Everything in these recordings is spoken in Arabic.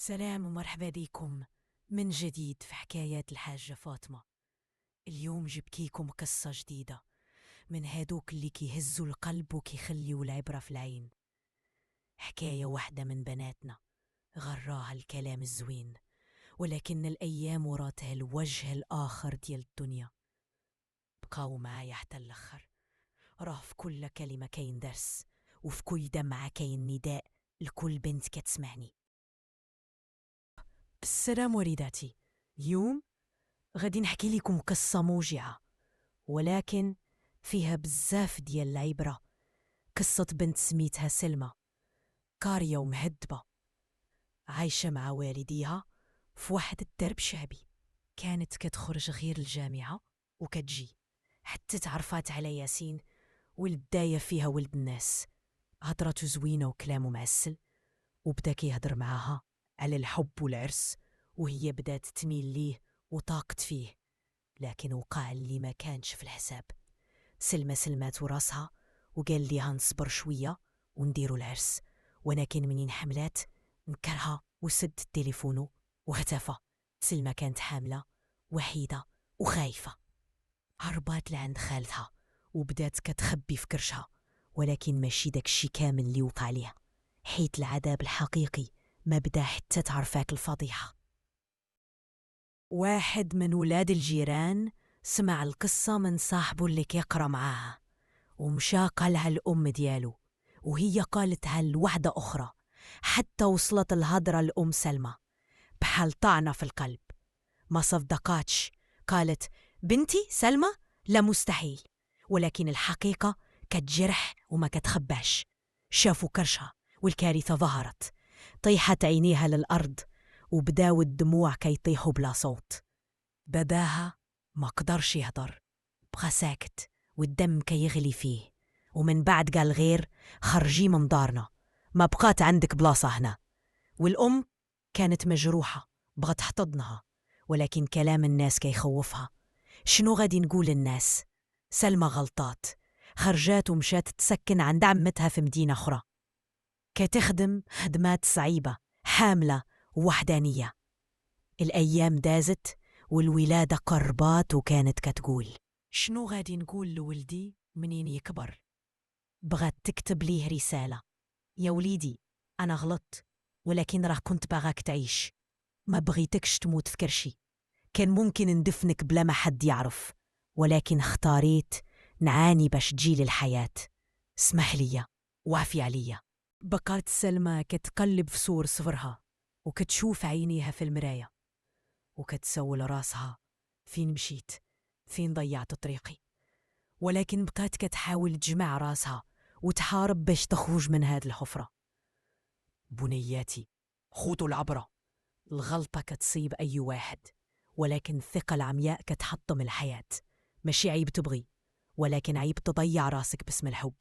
سلام ومرحبا بكم من جديد في حكايات الحاجة فاطمة. اليوم جبكيكم قصة جديدة من هادوك اللي كيهزوا القلب وكيخليوا العبرة في العين. حكاية واحدة من بناتنا غراها الكلام الزوين، ولكن الأيام وراتها الوجه الآخر ديال الدنيا. بقاو معايا حتى الأخر، راه في كل كلمة كاين درس، وفي كل دمعة كاين نداء لكل بنت كتسمعني. السلام وليداتي، اليوم غادي نحكي لكم قصة موجعة ولكن فيها بزاف ديال العبرة. قصة بنت سميتها سلمى، قارية ومهذبة، عايشة مع والديها في واحد الدرب شعبي. كانت كتخرج غير الجامعة وكتجي حتى تعرفات على ياسين، ولد داية فيها ولد الناس. هضرته زوينة وكلامه معسل، وبدا كيهضر معاها على الحب والعرس، وهي بدات تميل ليه وطاقت فيه. لكن وقع اللي ما كانش في الحساب. سلمى سلمات راسها وقال ليها نصبر شوية ونديروا العرس، ولكن منين حملات نكرها وسد التليفونو واختفى. سلمى كانت حاملة وحيدة وخايفة، هربات لعند خالتها وبدات كتخبي في كرشها، ولكن ماشي داك الشي كامل اللي وقع ليها، حيت العذاب الحقيقي ما بدا حتى تعرفاك الفضيحة. واحد من ولاد الجيران سمع القصة من صاحبه اللي كيقرا معاها، ومشى قالها الأم ديالو، وهي قالتها لوحدة أخرى، حتى وصلت الهضرة لأم سلمى بحال طعنة في القلب. ما صدقاتش، قالت بنتي سلمى لا مستحيل. ولكن الحقيقة كتجرح وما كتخباش. شافوا كرشها والكارثة ظهرت، طيحت عينيها للأرض وبداو الدموع كيطيحوا بلا صوت. باباها ما قدرش يهضر، بقى ساكت والدم كيغلي فيه. ومن بعد قال غير خرجي من دارنا، ما بقات عندك بلاصة هنا. والأم كانت مجروحة، بغت تحتضنها، ولكن كلام الناس كيخوفها. شنو غادي نقول الناس؟ سلمى غلطات، خرجات ومشات تسكن عند عمتها في مدينة أخرى، كتخدم خدمات صعيبة، حاملة ووحدانية. الأيام دازت والولادة قربات، وكانت كتقول شنو غادي نقول لولدي منين يكبر؟ بغات تكتب ليه رسالة، يا وليدي أنا غلطت، ولكن راه كنت باغاك تعيش، ما بغيتكش تموت في كرشي. كان ممكن ندفنك بلا ما حد يعرف، ولكن اختاريت نعاني باش تجيلي الحياة. اسمح لي وعفي عليا. بقات سلمى كتقلب في صور صفرها وكتشوف عينيها في المراية، وكتسول راسها فين مشيت، فين ضيعت طريقي. ولكن بقات كتحاول تجمع راسها وتحارب باش تخرج من هاد الحفرة. بنياتي خوتوا العبرة، الغلطة كتصيب أي واحد، ولكن الثقة العمياء كتحطم الحياة. ماشي عيب تبغي، ولكن عيب تضيع راسك باسم الحب.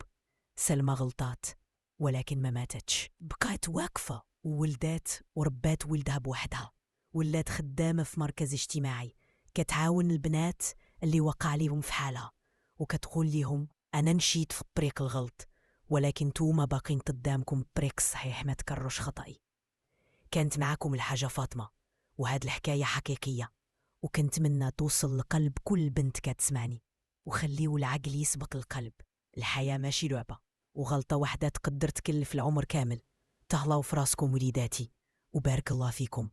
سلمى غلطات ولكن ما ماتتش، بقات واقفة وولدات وربات ولدها بوحدها. ولات خدامة في مركز اجتماعي، كتعاون البنات اللي وقع ليهم في حالها، وكتقول ليهم أنا نشيت في الطريق الغلط، ولكن توما باقين قدامكم الطريق الصحيح، ما تكرروش خطأي. كانت معكم الحاجة فاطمة، وهاد الحكاية حقيقية، وكنتمنى توصل لقلب كل بنت كتسمعني. وخليو العقل يسبق القلب، الحياة ماشي لعبة، وغلطة واحدة تقدر تكلف العمر كامل. تهلاو في راسكم وليداتي، وبارك الله فيكم.